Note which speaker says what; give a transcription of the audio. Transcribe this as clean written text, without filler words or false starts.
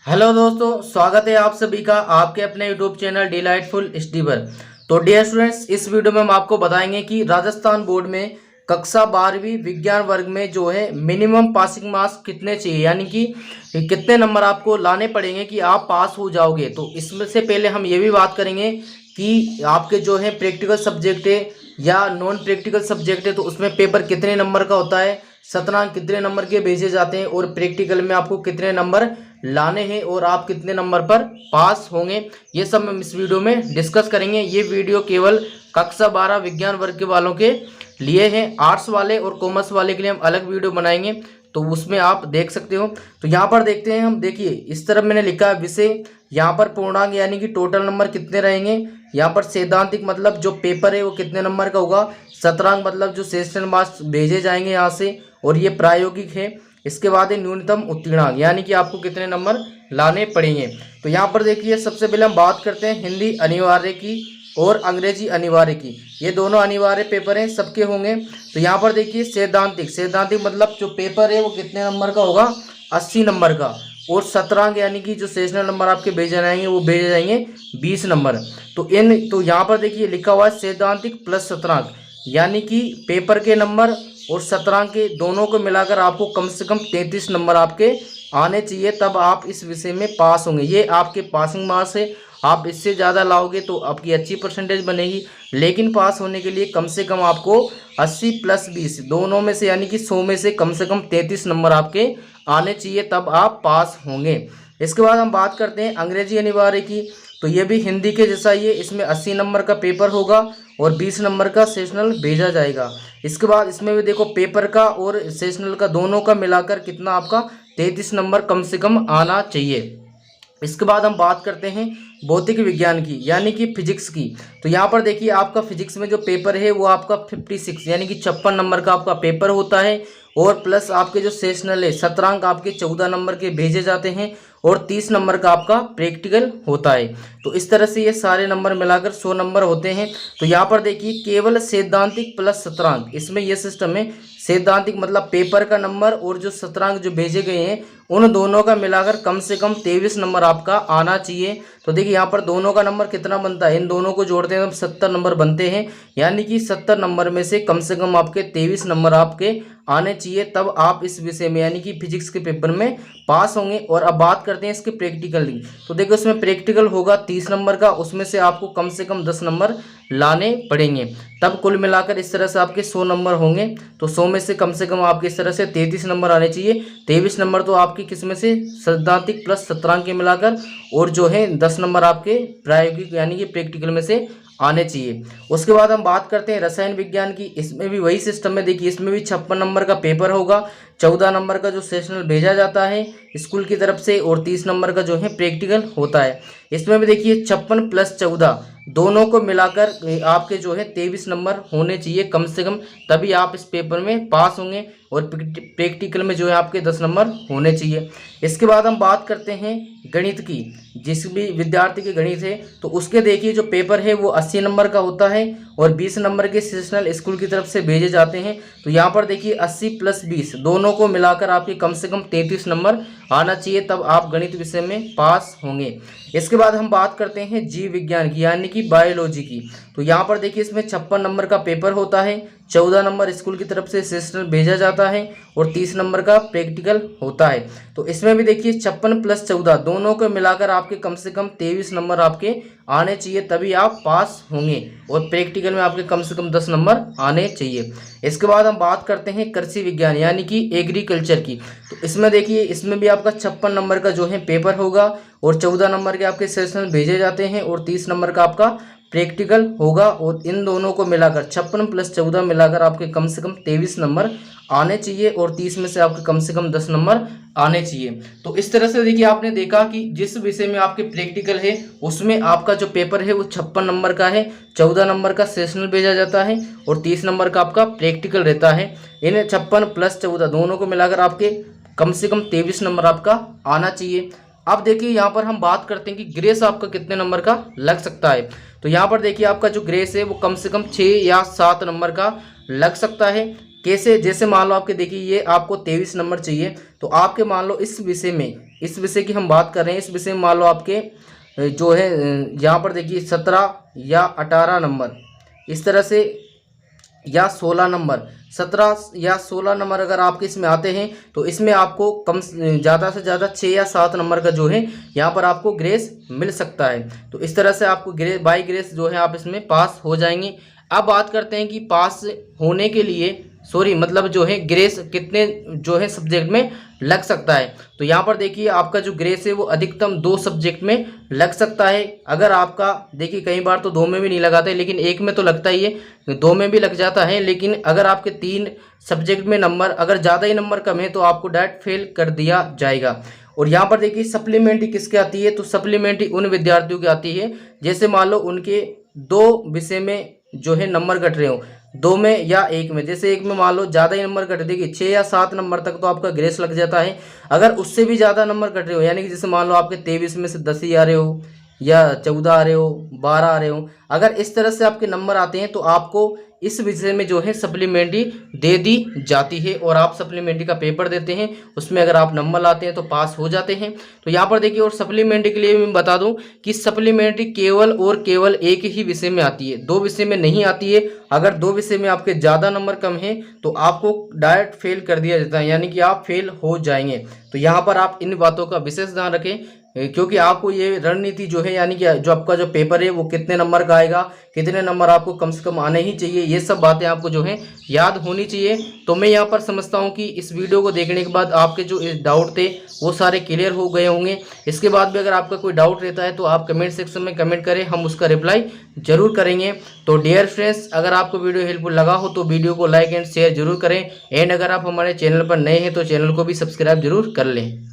Speaker 1: Hello दोस्तों, स्वागत है आप सभी का आपके अपने यूट्यूब चैनल डिलाइटफुल स्टडी पर। तो डियर स्टूडेंट्स, इस वीडियो में हम आपको बताएंगे कि राजस्थान बोर्ड में कक्षा 12वीं विज्ञान वर्ग में जो है मिनिमम पासिंग मार्क्स कितने चाहिए, यानी कि कितने नंबर आपको लाने पड़ेंगे कि आप पास हो जाओगे। तो इसमें से पहले हम ये भी बात करेंगे कि आपके जो है प्रैक्टिकल सब्जेक्ट है या नॉन प्रैक्टिकल सब्जेक्ट है तो उसमें पेपर कितने नंबर का होता है, शतरंज कितने नंबर के भेजे जाते हैं और प्रैक्टिकल में आपको कितने नंबर लाने हैं और आप कितने नंबर पर पास होंगे, ये सब हम इस वीडियो में डिस्कस करेंगे। ये वीडियो केवल कक्षा 12 विज्ञान वर्ग के वालों के लिए है। आर्ट्स वाले और कॉमर्स वाले के लिए हम अलग वीडियो बनाएंगे, तो उसमें आप देख सकते हो। तो यहाँ पर देखते हैं हम, देखिए इस तरफ मैंने लिखा है विषय, यहाँ पर पूर्णांक यानी कि टोटल नंबर कितने रहेंगे, यहाँ पर सैद्धांतिक मतलब जो पेपर है वो कितने नंबर का होगा, शतरंज मतलब जो सेशनल मार्क्स भेजे जाएंगे यहाँ से, और ये प्रायोगिक है। इसके बाद है न्यूनतम उत्तीर्णांक, यानी कि आपको कितने नंबर लाने पड़ेंगे। तो यहाँ पर देखिए सबसे पहले हम बात करते हैं हिंदी अनिवार्य की और अंग्रेजी अनिवार्य की। ये दोनों अनिवार्य पेपर हैं, सबके होंगे। तो यहाँ पर देखिए सैद्धांतिक मतलब जो पेपर है वो कितने नंबर का होगा, 80 नंबर का। और शतरंज यानी कि जो सेशनल नंबर आपके भेजे जाएंगे वो भेजे जाएंगे 20 नंबर। तो यहाँ पर देखिए लिखा हुआ है सैद्धांतिक प्लस शतरंज, यानी कि पेपर के नंबर और शतरंज के दोनों को मिलाकर आपको कम से कम 33 नंबर आपके आने चाहिए, तब आप इस विषय में पास होंगे। ये आपके पासिंग मार्क्स है। आप इससे ज़्यादा लाओगे तो आपकी अच्छी परसेंटेज बनेगी, लेकिन पास होने के लिए कम से कम आपको 80 प्लस 20 दोनों में से यानी कि 100 में से कम 33 नंबर आपके आने चाहिए, तब आप पास होंगे। इसके बाद हम बात करते हैं अंग्रेजी अनिवार्य की। तो ये भी हिंदी के जैसा ही है, इसमें 80 नंबर का पेपर होगा और 20 नंबर का सेशनल भेजा जाएगा। इसके बाद इसमें भी देखो पेपर का और सेशनल का दोनों का मिलाकर कितना आपका 33 नंबर कम से कम आना चाहिए। इसके बाद हम बात करते हैं भौतिक विज्ञान की, यानी कि फिजिक्स की। तो यहाँ पर देखिए आपका फिजिक्स में जो पेपर है वो आपका 56 यानी कि 56 नंबर का आपका पेपर होता है, और प्लस आपके जो सेशनल है शतरंज आपके 14 नंबर के भेजे जाते हैं और 30 नंबर का आपका प्रैक्टिकल होता है। तो इस तरह से ये सारे नंबर मिलाकर 100 नंबर होते हैं। तो यहाँ पर देखिए केवल सैद्धांतिक प्लस शतरंज, इसमें यह सिस्टम है। सैद्धांतिक मतलब पेपर का नंबर और जो शतरंज जो भेजे गए हैं उन दोनों का मिलाकर कम से कम 23 नंबर आपका आना चाहिए। तो देखिए यहाँ पर दोनों का नंबर कितना बनता है, इन दोनों को जोड़ते हैं तो 70 नंबर बनते हैं, यानी कि 70 नंबर में से कम आपके 23 नंबर आपके आने चाहिए, तब आप इस विषय में यानी कि फिजिक्स के पेपर में पास होंगे। और अब बात करते हैं इसके प्रैक्टिकल की। तो देखो इसमें प्रैक्टिकल होगा 30 नंबर का, उसमें से आपको कम से कम 10 नंबर लाने पड़ेंगे, तब कुल मिलाकर इस तरह से आपके 100 नंबर होंगे। तो 100 में से कम आपके इस तरह से 33 नंबर आने चाहिए। 23 नंबर तो आपकी किस में से, सैद्धांतिक प्लस शतरंज के मिलाकर, और जो है 10 नंबर आपके प्रायोगिक यानी कि प्रैक्टिकल में से आने चाहिए। उसके बाद हम बात करते हैं रसायन विज्ञान की। इसमें भी वही सिस्टम है, देखिए इसमें भी 56 नंबर का पेपर होगा, 14 नंबर का जो सेशनल भेजा जाता है स्कूल की तरफ से, और 30 नंबर का जो है प्रैक्टिकल होता है। इसमें भी देखिए 56 प्लस 14 दोनों को मिलाकर आपके जो है 23 नंबर होने चाहिए कम से कम, तभी आप इस पेपर में पास होंगे, और प्रैक्टिकल में जो है आपके 10 नंबर होने चाहिए। इसके बाद हम बात करते हैं गणित की। जिस भी विद्यार्थी के गणित है तो उसके देखिए जो पेपर है वो 80 नंबर का होता है और 20 नंबर के सेशनल स्कूल की तरफ से भेजे जाते हैं। तो यहाँ पर देखिए 80 प्लस 20 दोनों को मिलाकर आपके कम से कम 33 नंबर आना चाहिए, तब आप गणित विषय में पास होंगे। इसके बाद हम बात करते हैं जीव विज्ञान की, यानी कि बायोलॉजी की। तो यहाँ पर देखिए इसमें 56 नंबर का पेपर होता है, 14 नंबर स्कूल की तरफ से सेशनल भेजा जाता है और 30 नंबर का प्रैक्टिकल होता है। तो इसमें भी देखिए 56 प्लस 14 दोनों को मिलाकर आपके कम से कम 23 नंबर आपके आने चाहिए, तभी आप पास होंगे, और प्रैक्टिकल में आपके कम से कम 10 नंबर आने चाहिए। इसके बाद हम बात करते हैं कृषि विज्ञान यानी कि एग्रीकल्चर की। तो इसमें देखिए इसमें भी आपका 56 नंबर का जो है पेपर होगा और 14 नंबर के आपके सेशनल भेजे जाते हैं और 30 नंबर का आपका प्रैक्टिकल होगा, और इन दोनों को मिलाकर 56 प्लस 14 मिलाकर आपके कम से कम 23 नंबर आने चाहिए, और 30 में से आपके कम 10 नंबर आने चाहिए। तो इस तरह से देखिए आपने देखा कि जिस विषय में आपके प्रैक्टिकल है उसमें आपका जो पेपर है वो 56 नंबर का है, 14 नंबर का सेशनल भेजा जाता है और 30 नंबर का आपका प्रैक्टिकल रहता है। इन 56 प्लस 14 दोनों को मिलाकर आपके कम से कम 23 नंबर आपका आना चाहिए। अब देखिए यहाँ पर हम बात करते हैं कि ग्रेस आपका कितने नंबर का लग सकता है। तो यहाँ पर देखिए आपका जो ग्रेस है वो कम से कम 6 या 7 नंबर का लग सकता है। कैसे, जैसे मान लो आपके देखिए ये आपको 23 नंबर चाहिए, तो आपके मान लो इस विषय में इस विषय की हम बात कर रहे हैं, इस विषय में मान लो आपके जो है यहाँ पर देखिए 17 या 18 नंबर इस तरह से, या 16 नंबर, 17 या 16 नंबर अगर आपके इसमें आते हैं तो इसमें आपको कम ज़्यादा से ज़्यादा 6 या 7 नंबर का जो है यहाँ पर आपको ग्रेस मिल सकता है। तो इस तरह से आपको बाई ग्रेस जो है आप इसमें पास हो जाएंगे। अब बात करते हैं कि पास होने के लिए मतलब जो है ग्रेस कितने जो है सब्जेक्ट में लग सकता है। तो यहाँ पर देखिए आपका जो ग्रेस है वो अधिकतम 2 सब्जेक्ट में लग सकता है। अगर आपका देखिए कई बार तो 2 में भी नहीं लगाते, लेकिन 1 में तो लगता ही है, 2 में भी लग जाता है। लेकिन अगर आपके 3 सब्जेक्ट में नंबर अगर ज़्यादा ही नंबर कम है तो आपको डायरेक्ट फेल कर दिया जाएगा। और यहाँ पर देखिए सप्लीमेंट्री किसके आती है, तो सप्लीमेंट्री उन विद्यार्थियों की आती है जैसे मान लो उनके 2 विषय में जो है नंबर घट रहे हो, 2 में या 1 में। जैसे 1 में मान लो ज़्यादा ही नंबर कट देगी, 6 या 7 नंबर तक तो आपका ग्रेस लग जाता है। अगर उससे भी ज़्यादा नंबर कट रहे हो, यानी कि जैसे मान लो आपके 23 में से 10 ही आ रहे हो, या 14 आ रहे हो, 12 आ रहे हो, अगर इस तरह से आपके नंबर आते हैं तो आपको इस विषय में जो है सप्लीमेंट्री दे दी जाती है और आप सप्लीमेंट्री का पेपर देते हैं। उसमें अगर आप नंबर लाते हैं तो पास हो जाते हैं। तो यहाँ पर देखिए, और सप्लीमेंट्री के लिए मैं बता दूं कि सप्लीमेंट्री केवल और केवल एक ही विषय में आती है, 2 विषय में नहीं आती है। अगर 2 विषय में आपके ज़्यादा नंबर कम है तो आपको डायरेक्ट फेल कर दिया जाता है, यानी कि आप फेल हो जाएंगे। तो यहाँ पर आप इन बातों का विशेष ध्यान रखें, क्योंकि आपको ये रणनीति जो है, यानी कि जो आपका जो पेपर है वो कितने नंबर का आएगा, कितने नंबर आपको कम से कम आने ही चाहिए, ये सब बातें आपको जो है याद होनी चाहिए। तो मैं यहाँ पर समझता हूँ कि इस वीडियो को देखने के बाद आपके जो डाउट थे वो सारे क्लियर हो गए होंगे। इसके बाद भी अगर आपका कोई डाउट रहता है तो आप कमेंट सेक्शन में कमेंट करें, हम उसका रिप्लाई जरूर करेंगे। तो डियर फ्रेंड्स, अगर आपको वीडियो हेल्पफुल लगा हो तो वीडियो को लाइक एंड शेयर जरूर करें। एंड अगर आप हमारे चैनल पर नए हैं तो चैनल को भी सब्सक्राइब जरूर कर लें।